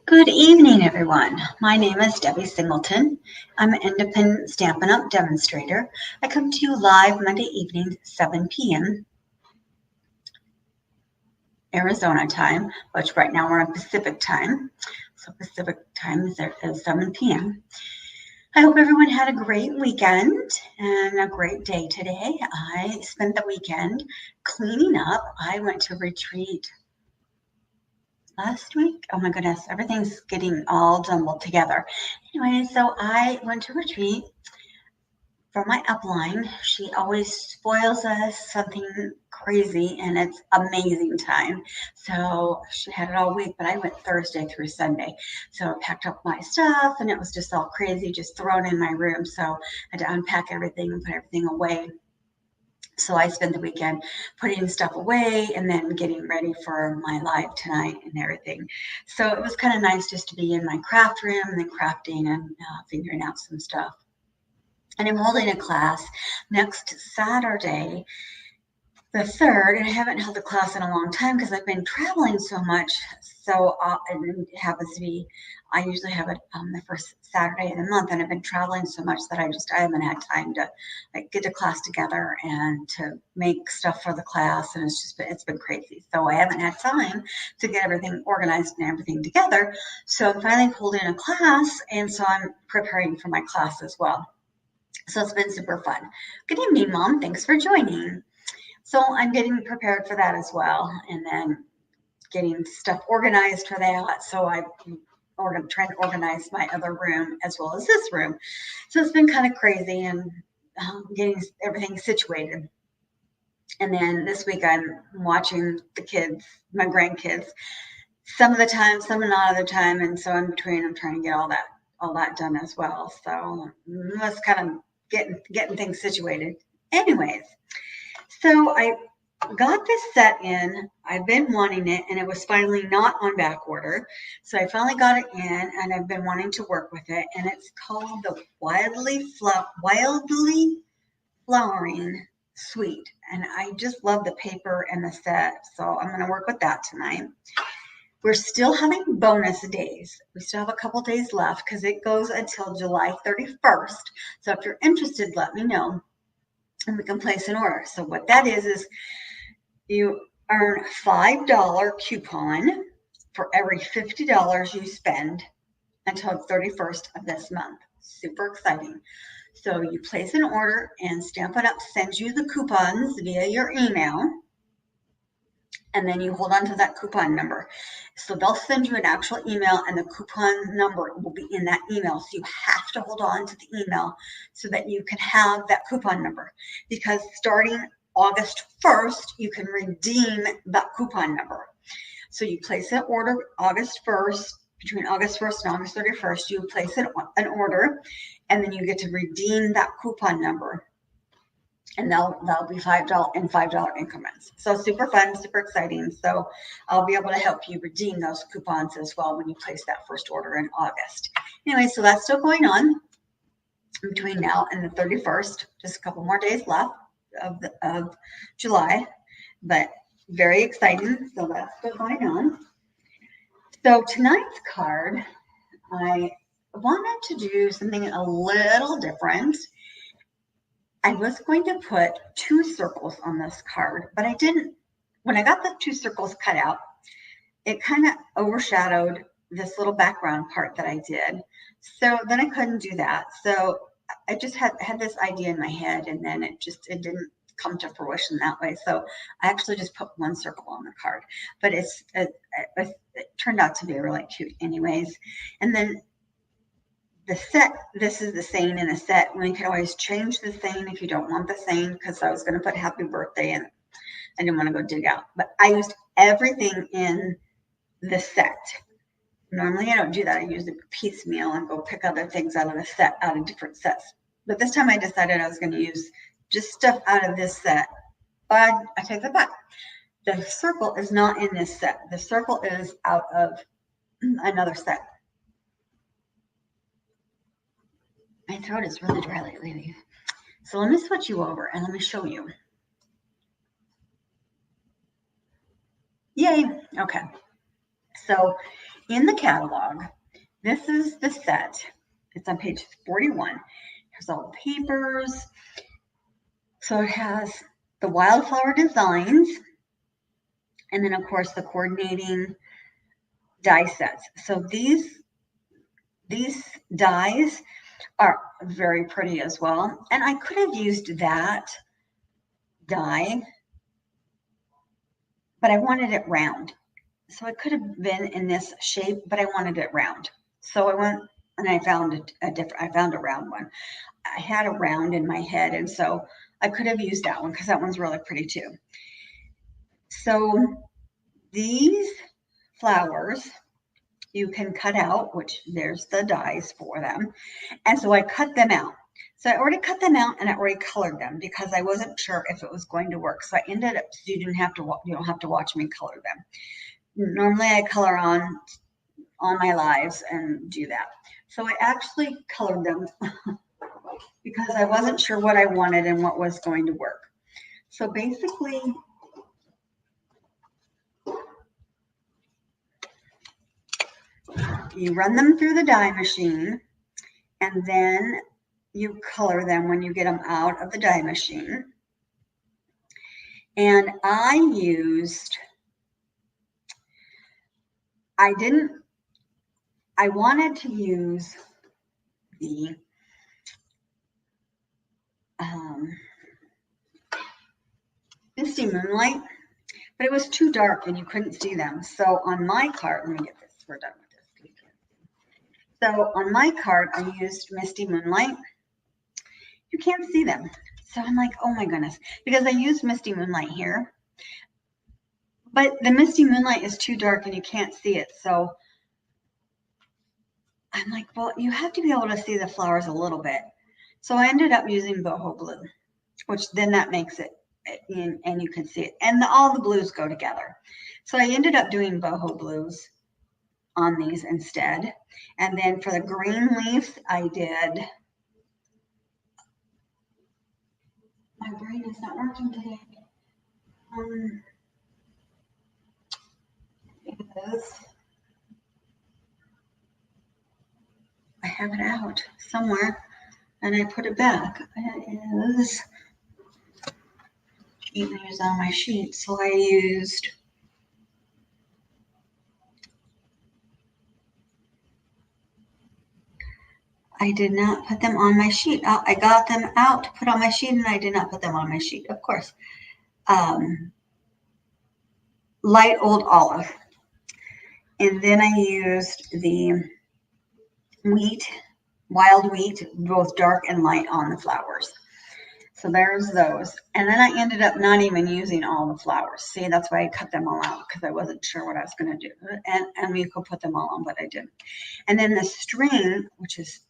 Good evening, everyone. My name is Debbie Singleton. I'm an independent Stampin' Up! Demonstrator. I come to you live Monday evenings, 7 p.m. Arizona time, which right now we're on Pacific time. So Pacific time is 7 p.m. I hope everyone had a great weekend and a great day today. I spent the weekend cleaning up. I went to retreat last week. Oh my goodness, everything's getting all jumbled together. Anyway, so I went to retreat for my upline. She always spoils us something crazy and it's amazing time. So she had it all week, but I went Thursday through Sunday. So I packed up my stuff and it was just all crazy, just thrown in my room. So I had to unpack everything and put everything away. So I spent the weekend putting stuff away and then getting ready for my live tonight and everything. So it was kind of nice just to be in my craft room and then crafting and figuring out some stuff. And I'm holding a class next Saturday, the 3rd, and I haven't held a class in a long time because I've been traveling so much. So and it happens to be, I usually have it the first Saturday of the month, and I've been traveling so much that I haven't had time to get the class together and to make stuff for the class, and it's been crazy. So I haven't had time to get everything organized and everything together. So I'm finally holding a class, and so I'm preparing for my class as well. So it's been super fun. Good evening, Mom. Thanks for joining. So I'm getting prepared for that as well, and then getting stuff organized for that. So I'm trying to organize my other room as well as this room. So it's been kind of crazy and getting everything situated. And then this week I'm watching the kids, my grandkids, some of the time, some not other time. And so in between, I'm trying to get all that done as well. So that's kind of getting things situated. Anyways, so I got this set in. I've been wanting it, and it was finally not on back order. So I finally got it in, and I've been wanting to work with it. And it's called the Wildly Flowering Suite. And I just love the paper and the set. So I'm going to work with that tonight. We're still having bonus days. We still have a couple days left because it goes until July 31st. So if you're interested, let me know and we can place an order. So what that is you earn a $5 coupon for every $50 you spend until the 31st of this month. Super exciting. So you place an order and Stampin' Up! Sends you the coupons via your email. And then you hold on to that coupon number. So they'll send you an actual email and the coupon number will be in that email. So you have to hold on to the email so that you can have that coupon number. Because starting August 1st, you can redeem that coupon number. So you place an order August 1st, between August 1st and August 31st, you place an order and then you get to redeem that coupon number. And that'll be $5 in $5 increments. So super fun, super exciting. So I'll be able to help you redeem those coupons as well when you place that first order in August. Anyway, so that's still going on between now and the 31st. Just a couple more days left of July, but very exciting. So that's still going on. So tonight's card, I wanted to do something a little different. I was going to put 2 circles on this card, but I didn't. When I got the 2 circles cut out, it kind of overshadowed this little background part that I did. So then I couldn't do that. So I just had this idea in my head, and then it didn't come to fruition that way. So I actually just put 1 circle on the card, but it turned out to be really cute anyways. And then the set, this is the saying in a set. We can always change the saying if you don't want the saying, because I was going to put happy birthday in. I didn't want to go dig out, but I used everything in the set. Normally I don't do that. I use it piecemeal and go pick other things out of the set, out of different sets. But this time I decided I was going to use just stuff out of this set. But I take that back. The circle is not in this set. The circle is out of another set. My throat is really dry lately. So let me switch you over and let me show you. Yay. Okay. So in the catalog, this is the set. It's on page 41. There's all the papers. So it has the wildflower designs, and then of course the coordinating die sets. So these dies are very pretty as well. And I could have used that die, but I wanted it round. So it could have been in this shape, but I wanted it round. So I went and I found I found a round one. I had a round in my head, and so I could have used that one because that one's really pretty too. So these flowers you can cut out, which there's the dies for them. And so I cut them out. So I already cut them out and I already colored them because I wasn't sure if it was going to work. So I ended up, so you don't have to watch me color them. Normally I color on my lives and do that. So I actually colored them because I wasn't sure what I wanted and what was going to work. So basically, you run them through the die machine and then you color them when you get them out of the die machine. And I wanted to use the Misty Moonlight, but it was too dark and you couldn't see them. So on my card, let me get this, we're done with this. So on my card, I used Misty Moonlight. You can't see them. So I'm like, oh my goodness, because I used Misty Moonlight here, but the Misty Moonlight is too dark and you can't see it. So I'm like, well, you have to be able to see the flowers a little bit. So I ended up using boho blue, which then that makes it, and you can see it. And all the blues go together. So I ended up doing boho blues on these instead. And then for the green leaf, I did, my brain is not working today. I have it out somewhere and I put it back. It is on my sheet. So I did not put them on my sheet. I got them out to put on my sheet and I did not put them on my sheet, of course. Light old olive. And then I used the wild wheat, both dark and light on the flowers. So there's those. And then I ended up not even using all the flowers. See, that's why I cut them all out because I wasn't sure what I was going to do. And we could put them all on, but I didn't. And then the string, which is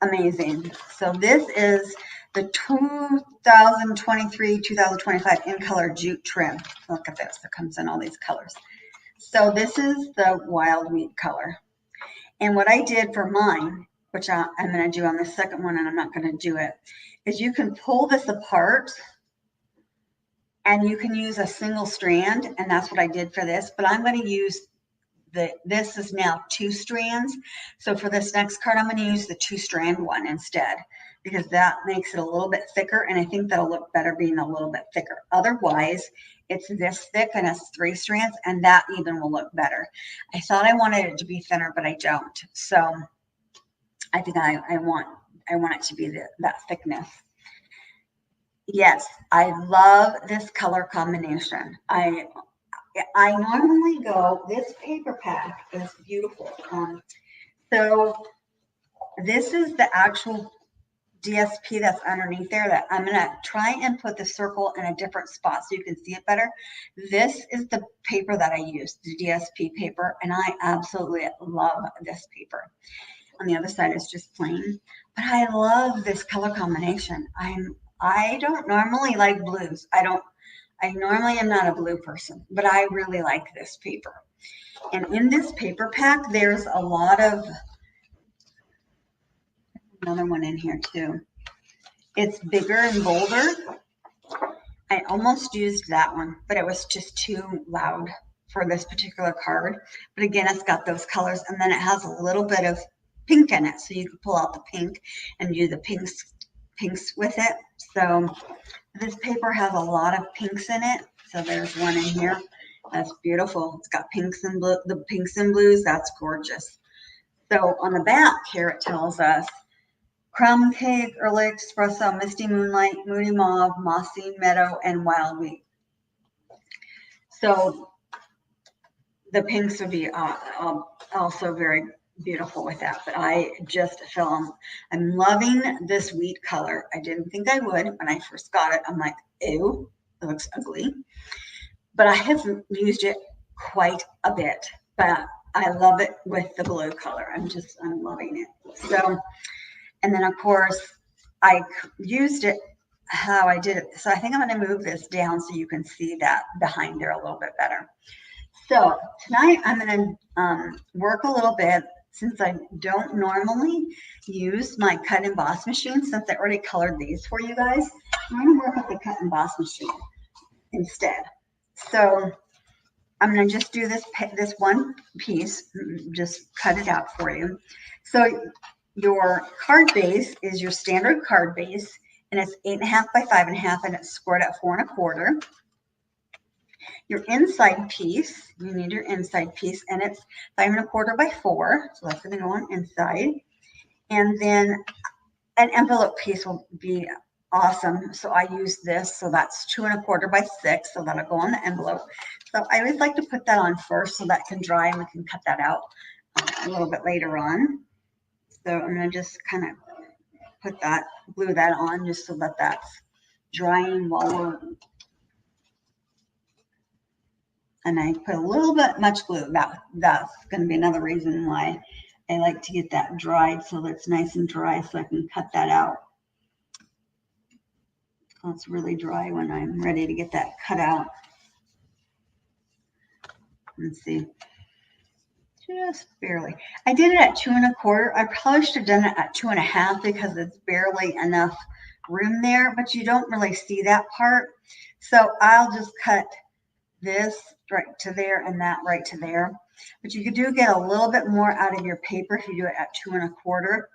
amazing. So this is the 2023-2025 in color jute trim. Look at this. It comes in all these colors. So this is the wild wheat color. And what I did for mine, which I'm going to do on the second one, and I'm not going to do it, is you can pull this apart and you can use a single strand. And that's what I did for this. But I'm going to use this is now 2 strands. So for this next card, I'm going to use the 2-strand one instead, because that makes it a little bit thicker. And I think that'll look better being a little bit thicker. Otherwise, it's this thick and it's 3 strands, and that even will look better. I thought I wanted it to be thinner, but I don't. So I think I want it to be that thickness. Yes, I love this color combination. I normally go, this paper pack is beautiful. So this is the actual DSP that's underneath there that I'm going to try and put the circle in a different spot so you can see it better. This is the paper that I use, the DSP paper, and I absolutely love this paper. On the other side is just plain, but I love this color combination. I don't normally like blues. I normally am not a blue person, but I really like this paper. And in this paper pack, there's a lot of, another one in here too. It's bigger and bolder. I almost used that one, but it was just too loud for this particular card. But again, it's got those colors, and then it has a little bit of pink in it. So you can pull out the pink and do the pinks with it. So this paper has a lot of pinks in it. So there's one in here. That's beautiful. It's got pinks and blue, the pinks and blues. That's gorgeous. So on the back here, it tells us crumb cake, early espresso, misty moonlight, moody mauve, mossy meadow, and wild wheat. So the pinks would be also very beautiful with that, but I just feel I'm loving this wheat color. I didn't think I would when I first got it. I'm like, ew, it looks ugly. But I have used it quite a bit, but I love it with the blue color. I'm loving it. So, and then of course I used it how I did it. So I think I'm going to move this down so you can see that behind there a little bit better. So tonight I'm going to work a little bit, since I don't normally use my cut and emboss machine, since I already colored these for you guys. I'm going to work with the cut and emboss machine instead. So I'm going to just do this one piece, just cut it out for you. So your card base is your standard card base, and it's 8.5 by 5.5, and it's scored at 4 1/4. Your inside piece, you need your inside piece, and it's 5 1/4 by 4. So that's going to go on inside. And then an envelope piece will be awesome. So I use this. So that's 2 1/4 by 6. So that'll go on the envelope. So I always like to put that on first so that can dry, and we can cut that out a little bit later on. So I'm going to just kind of glue that on just so that that's drying while we're. And I put a little bit much glue. That's going to be another reason why I like to get that dried, so that it's nice and dry, so I can cut that out. So it's really dry when I'm ready to get that cut out. Let's see, just barely. I did it at 2 1/4. I probably should have done it at 2 1/2 because it's barely enough room there, but you don't really see that part. So I'll just cut this right to there and that right to there. But you do get a little bit more out of your paper if you do it at 2 1/4.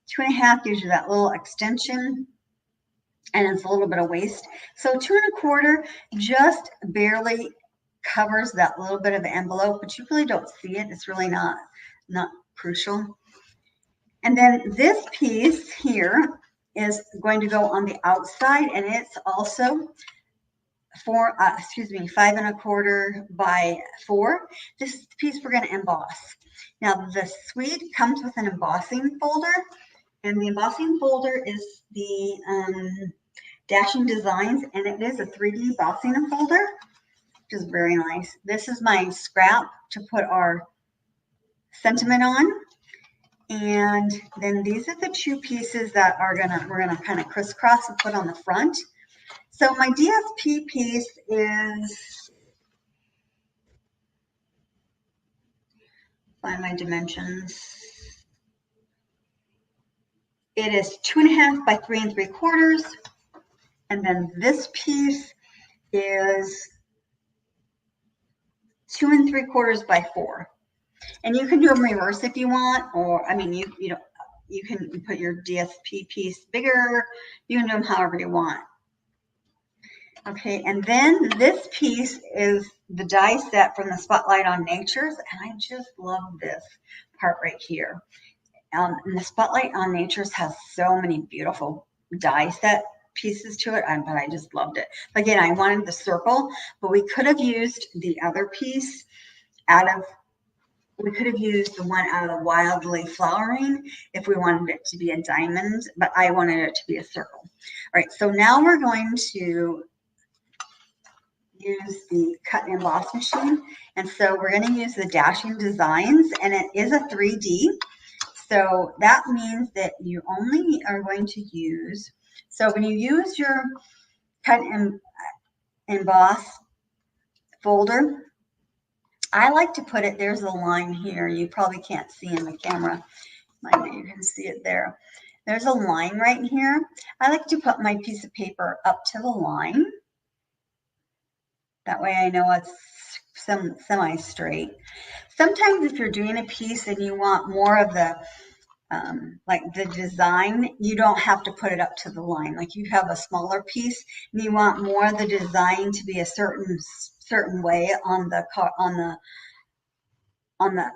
2 1/2 gives you that little extension, and it's a little bit of waste. So 2 1/4 just barely covers that little bit of envelope, but you really don't see it. It's really not crucial. And then this piece here is going to go on the outside, and it's also 5 1/4 by 4. This piece we're going to emboss. Now the suite comes with an embossing folder, and the embossing folder is the Dashing Designs, and it is a 3D embossing folder, which is very nice. This is my scrap to put our sentiment on, and then these are the 2 pieces that we're gonna kind of crisscross and put on the front. So my DSP piece is, find my dimensions. It is 2 1/2 by 3 3/4. And then this piece is 2 3/4 by 4. And you can do them reverse if you want, or I mean, you can put your DSP piece bigger. You can do them however you want. Okay, and then this piece is the die set from the Spotlight on Natures, and I just love this part right here. And the Spotlight on Natures has so many beautiful die set pieces to it, but I just loved it. Again, I wanted the circle, but we could have used the other piece we could have used the one out of the Wildly Flowering if we wanted it to be a diamond, but I wanted it to be a circle. All right, so now we're going to use the cut and emboss machine, and so we're going to use the Dashing Designs, and it is a 3D. So that means that you only are going to use, so when you use your cut and emboss folder, I like to put it, there's a line here, you probably can't see in the camera, maybe you can see it there. There's a line right here. I like to put my piece of paper up to the line. That way I know it's semi-straight. Sometimes if you're doing a piece and you want more of the like the design, you don't have to put it up to the line. Like you have a smaller piece and you want more of the design to be a certain way on the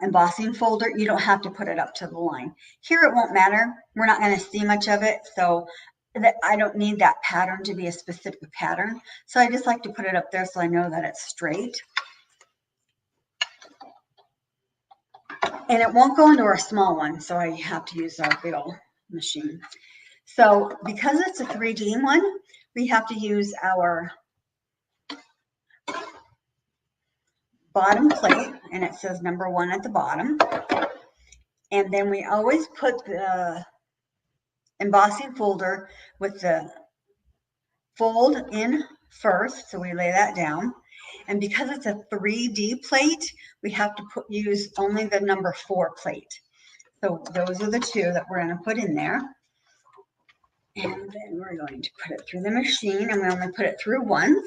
embossing folder, you don't have to put it up to the line. Here it won't matter. We're not going to see much of it, so that I don't need that pattern to be a specific pattern. So I just like to put it up there so I know that it's straight. And it won't go into our small one, so I have to use our big old machine. So because it's a 3D one, we have to use our bottom plate, and it says number 1 at the bottom. And then we always put the embossing folder with the fold in first, so we lay that down. And because it's a 3D plate, we have to use only the number 4 plate. So those are the 2 that we're going to put in there. And then we're going to put it through the machine, and we only put it through once.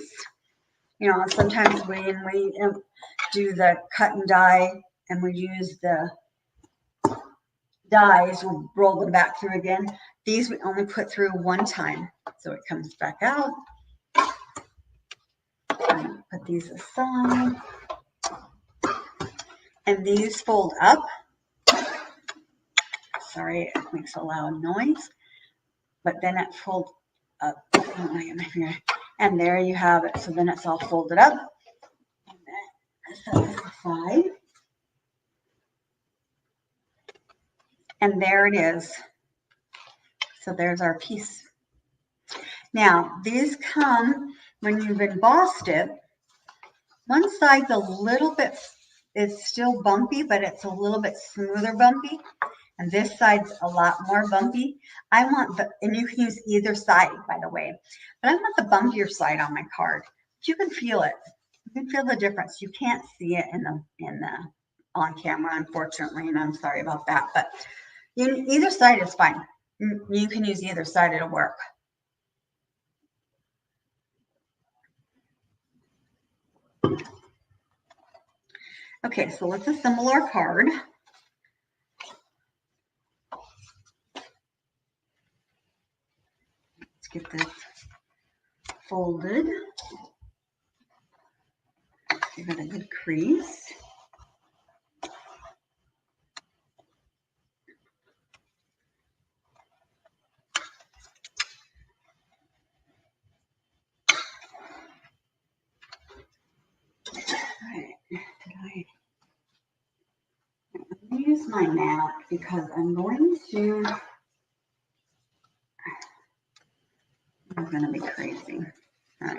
You know, sometimes when we do the cut and die and we use the dies, we'll roll them back through again. These we only put through one time. So it comes back out. Put these aside. And these fold up. Sorry, it makes a loud noise. But then it folds up. And there you have it. So then it's all folded up. And then set this aside. And there it is. So there's our piece. Now, these come when you've embossed it. One side's a little bit, it's still bumpy, but it's a little bit smoother bumpy. And this side's a lot more bumpy. I want the, and you can use either side, by the way, but I want the bumpier side on my card. You can feel it. You can feel the difference. You can't see it in the on camera, unfortunately, and I'm sorry about that. But either side is fine. You can use either side, it'll work. Okay, so let's assemble our card. Let's get this folded. Give it a good crease. I'm going to use my mat because I'm going to be crazy. All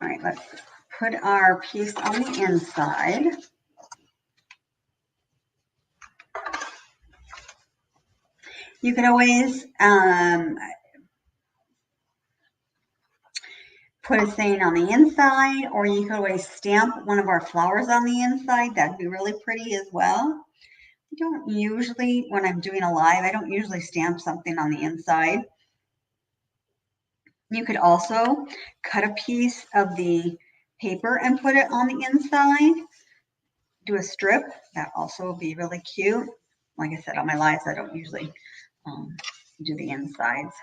right, let's put our piece on the inside. You can always put a saying on the inside, or you could always stamp one of our flowers on the inside. That'd be really pretty as well. I don't usually, when I'm doing a live, I don't usually stamp something on the inside. You could also cut a piece of the paper and put it on the inside. Do a strip. That also would be really cute. Like I said, on my lives, I don't usually do the insides.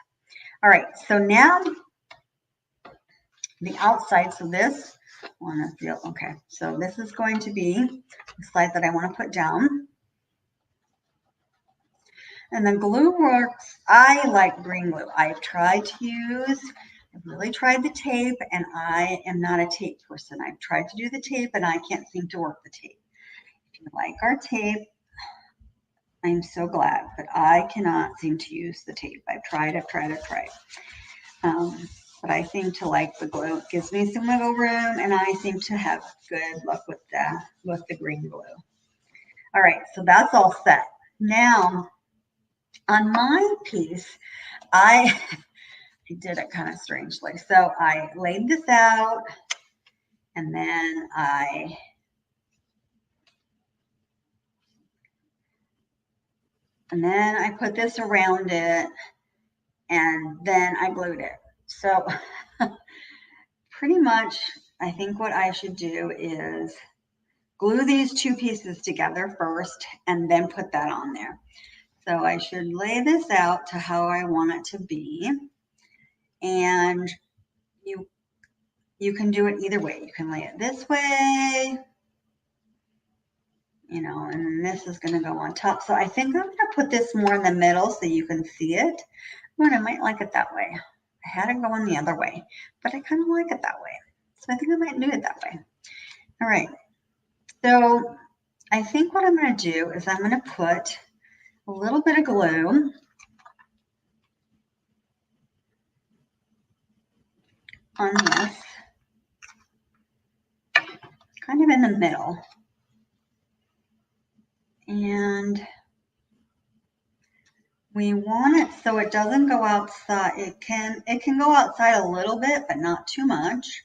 All right, so now the outside. So this, I want to feel, okay. So this is going to be the side that I want to put down. And the glue works. I like green glue. I've tried to use, I've really tried the tape, and I am not a tape person. I've tried to do the tape and I can't seem to work the tape. If you like our tape, I'm so glad, but I cannot seem to use the tape. I've tried. But I seem to like the glue. It gives me some wiggle room, and I seem to have good luck with the green glue. All right, so that's all set. Now, on my piece, I did it kind of strangely. So I laid this out, and then I put this around it, and then I glued it. So pretty much I think what I should do is glue these two pieces together first and then put that on there. So I should lay this out to how I want it to be. And you can do it either way. You can lay it this way, you know, and then this is going to go on top. So I think I'm going to put this more in the middle so you can see it. But I might like it that way. I had it going the other way, but I kind of like it that way. So I think I might do it that way. All right. So I think what I'm going to do is I'm going to put a little bit of glue on this, kind of in the middle. And we want it so it doesn't go outside. It can go outside a little bit, but not too much.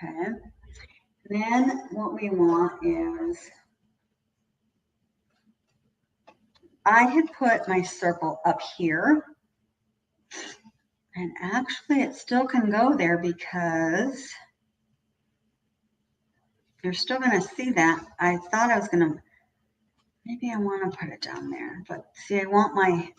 Okay. Then what we want is, I had put my circle up here. And actually it still can go there because you're still going to see that. I thought I was going to, maybe I want to put it down there, but see, I want my,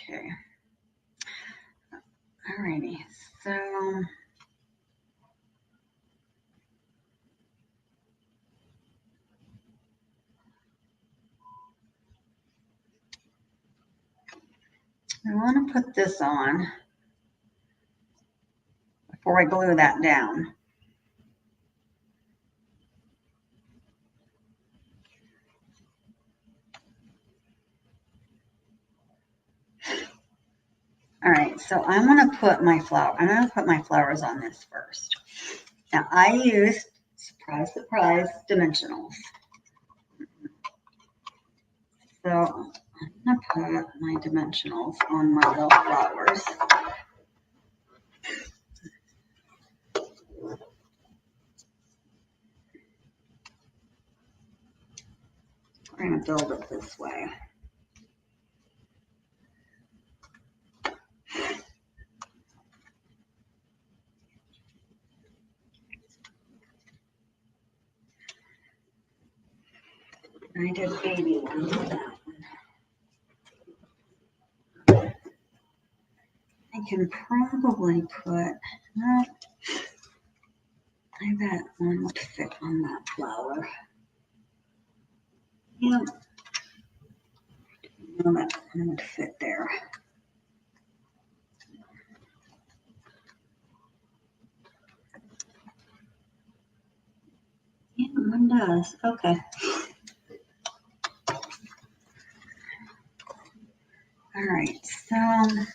Okay. Alrighty. So I want to put this on before I glue that down. All right, so I'm going to put my flowers on this first. Now I used, surprise, surprise, dimensionals. So I'm going to put my dimensionals on my little flowers. We're going to build it this way. I did baby ones with that one. I can probably put, well, I bet one would fit on that flower. Yep. No, that one would fit there. Yeah, one does. Okay. All right, so I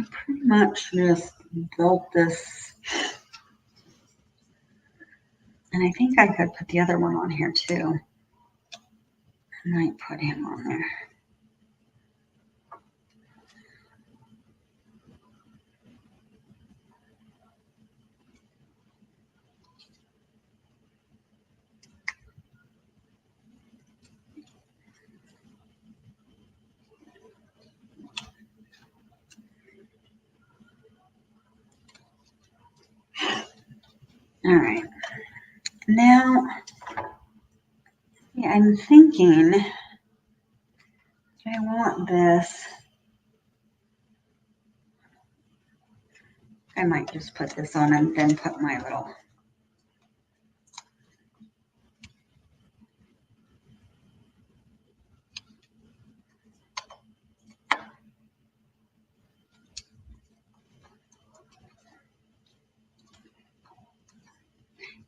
pretty much just built this, and I think I could put the other one on here too. I might put him on there. All right, now yeah, I'm thinking I want this. I might just put this on and then put my little.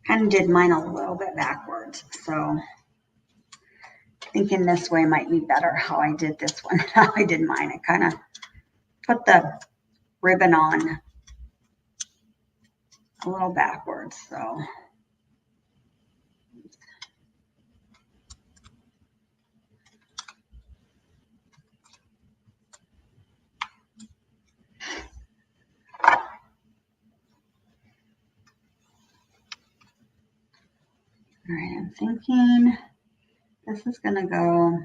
Kind of did mine a little bit backwards, so thinking this way might be better how I did this one, how I did mine. I kind of put the ribbon on a little backwards, so. All right, I'm thinking this is going to go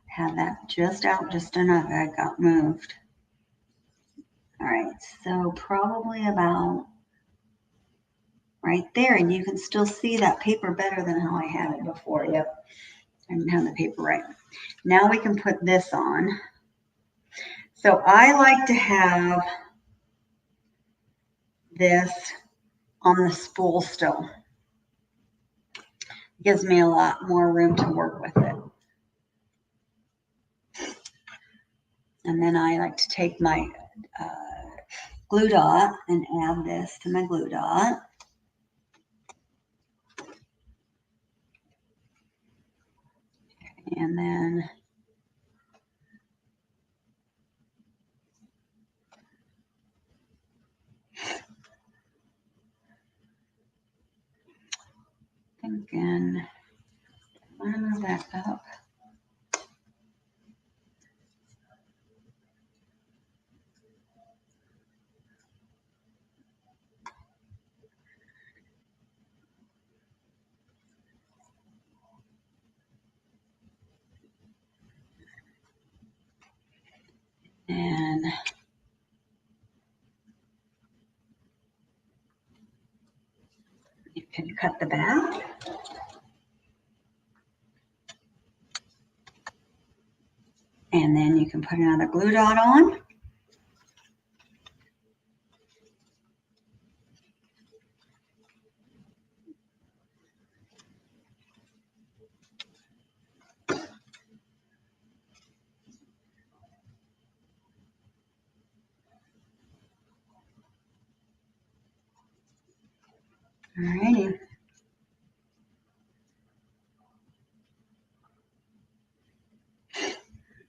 have that just out just enough. I got moved. All right, so probably about right there, and you can still see that paper better than how I had it before. Yep, I didn't have the paper right. Now we can put this on. So I like to have this on the spool still. It gives me a lot more room to work with it. And then I like to take my glue dot and add this to my glue dot. And then thinking, I want to move that up. And you can cut the back. And then you can put another glue dot on. Alrighty.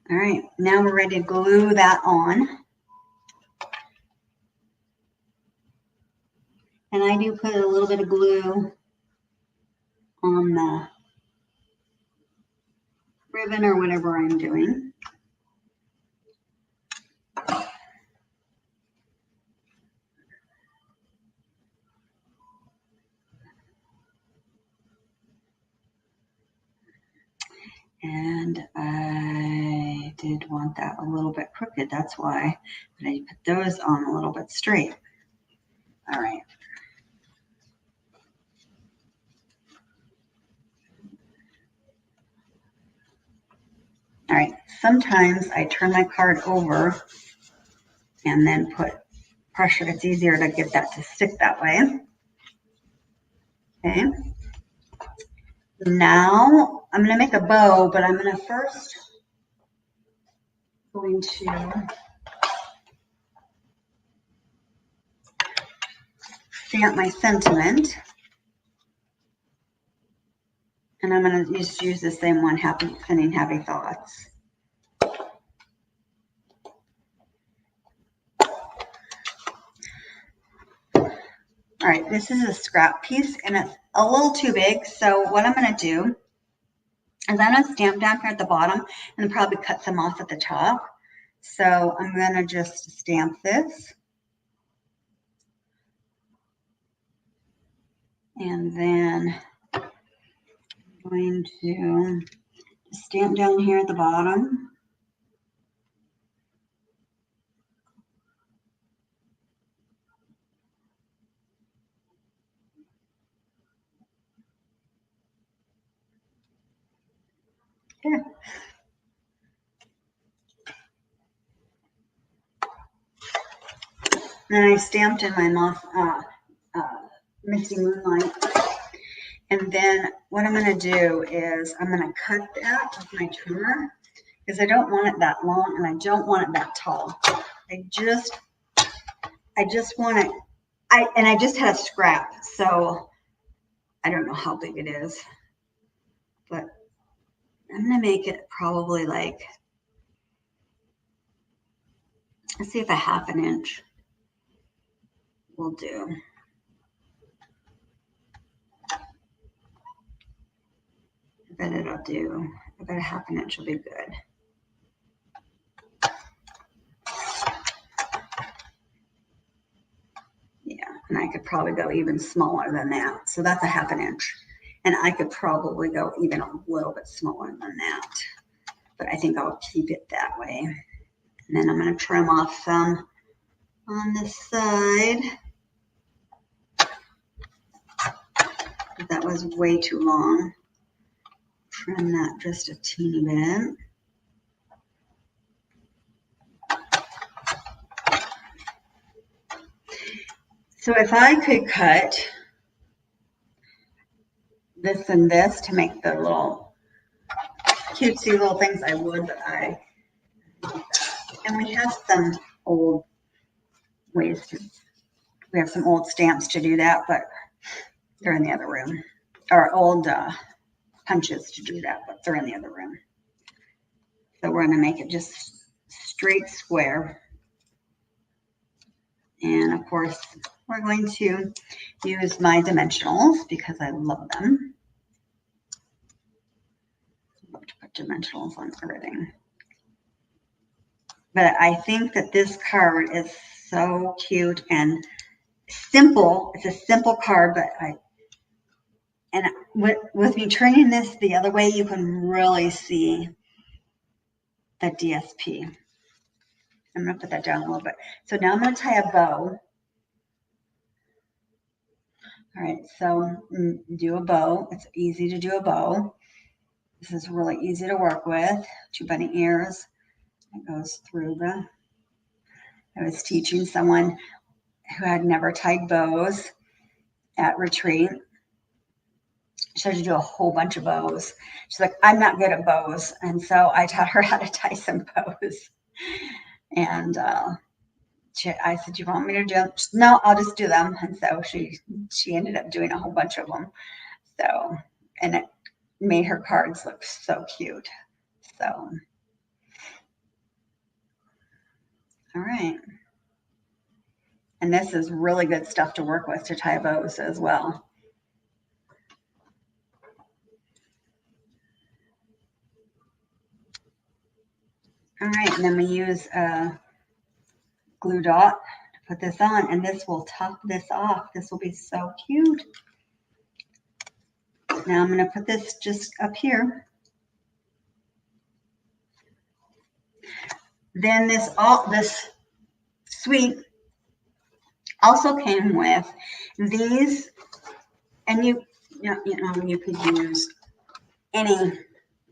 All right, now we're ready to glue that on. And I do put a little bit of glue on the ribbon or whatever I'm doing. And I did want that a little bit crooked, that's why. But I put those on a little bit straight. All right. All right, sometimes I turn my card over and then put pressure. It's easier to get that to stick that way. Okay. Now I'm going to make a bow, but I'm going to first going to stamp my sentiment. And I'm going to just use the same one, sending happy thoughts. All right, this is a scrap piece and it's a little too big. So what I'm going to do is I'm going to stamp down here at the bottom and probably cut some off at the top. So I'm going to just stamp this. And then I'm going to stamp down here at the bottom. Okay. Then I stamped in my Misty Moonlight. And then what I'm going to do is I'm going to cut that with my trimmer because I don't want it that long and I don't want it that tall. I just want it, I just had a scrap, so I don't know how big it is, but I'm going to make it probably like Let's see if a 1/2 inch will do. I bet it'll do. I bet a 1/2 inch will be good. Yeah, and I could probably go even smaller than that. So that's a 1/2 inch. And I could probably go even a little bit smaller than that. But I think I'll keep it that way. And then I'm going to trim off some on this side. That was way too long. Trim that just a teeny bit. So if I could cut this and this to make the little cutesy little things, I would, but and we have some old ways to, we have some old stamps to do that, but they're in the other room. Or old punches to do that, but they're in the other room. So we're going to make it just straight square. And of course, we're going to use my dimensionals because I love them. I love to put dimensionals on everything. But I think that this card is so cute and simple. It's a simple card, but with me turning this the other way, you can really see the DSP. I'm going to put that down a little bit. So now I'm going to tie a bow. All right, so do a bow. It's easy to do a bow. This is really easy to work with. 2 bunny ears. It goes through the. I was teaching someone who had never tied bows at retreat. She had to do a whole bunch of bows. She's like, I'm not good at bows. And so I taught her how to tie some bows. And I said, you want me to do them? Said, no, I'll just do them. And so she ended up doing a whole bunch of them. So, and it made her cards look so cute. So, all right. And this is really good stuff to work with to tie bows as well. All right, and then we use a glue dot to put this on, and this will top this off. This will be so cute. Now I'm going to put this just up here. Then this suite also came with these, and you could use any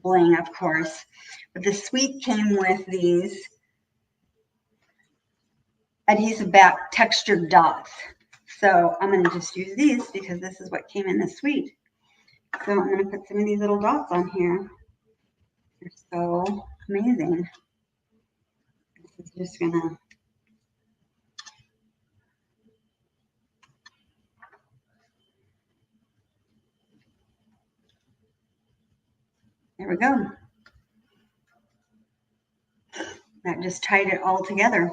bling, of course, but the suite came with these adhesive back textured dots. So I'm going to just use these because this is what came in the suite. So I'm going to put some of these little dots on here. They're so amazing. This is just going to. There we go. That just tied it all together.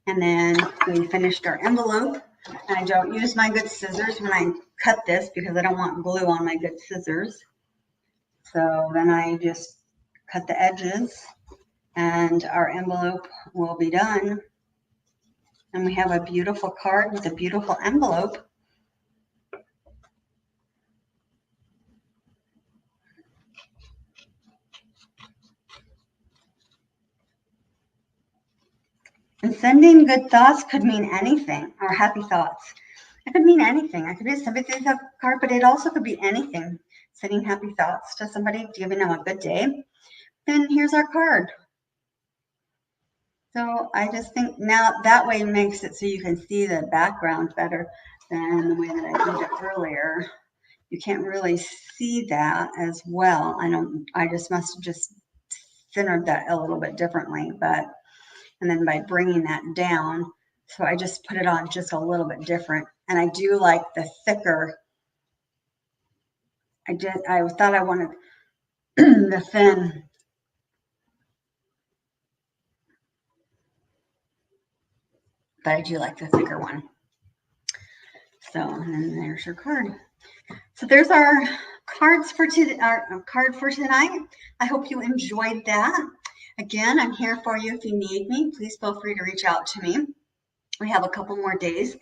And then we finished our envelope. And I don't use my good scissors when I cut this because I don't want glue on my good scissors. So then I just cut the edges and our envelope will be done. And we have a beautiful card with a beautiful envelope. And sending good thoughts could mean anything, or happy thoughts. It could mean anything. I could be somebody's card, but it also could be anything. Sending happy thoughts to somebody, giving them a good day. Then here's our card. So I just think now that way makes it so you can see the background better than the way that I did it earlier. You can't really see that as well. I just must have just centered that a little bit differently, and then by bringing that down, so I just put it on just a little bit different. And I do like the thicker. I thought I wanted the thin. but I do like the thicker one. So, and then there's your card. So there's our cards for today, our card for tonight. I hope you enjoyed that. Again, I'm here for you if you need me. Please feel free to reach out to me. We have a couple more days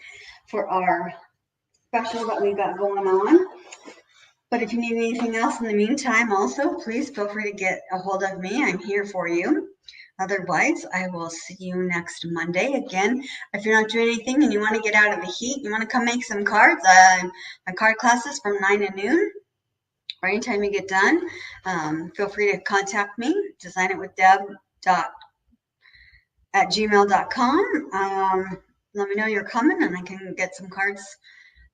for our special that we've got going on. But if you need anything else in the meantime, also, please feel free to get a hold of me. I'm here for you. Otherwise, I will see you next Monday. Again, if you're not doing anything and you want to get out of the heat, you want to come make some cards, my card classes from 9 to noon, or anytime you get done, feel free to contact me, designitwithdeb@gmail.com. Let me know you're coming and I can get some cards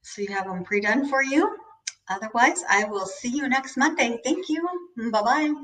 so you have them pre-done for you. Otherwise, I will see you next Monday. Thank you. Bye-bye.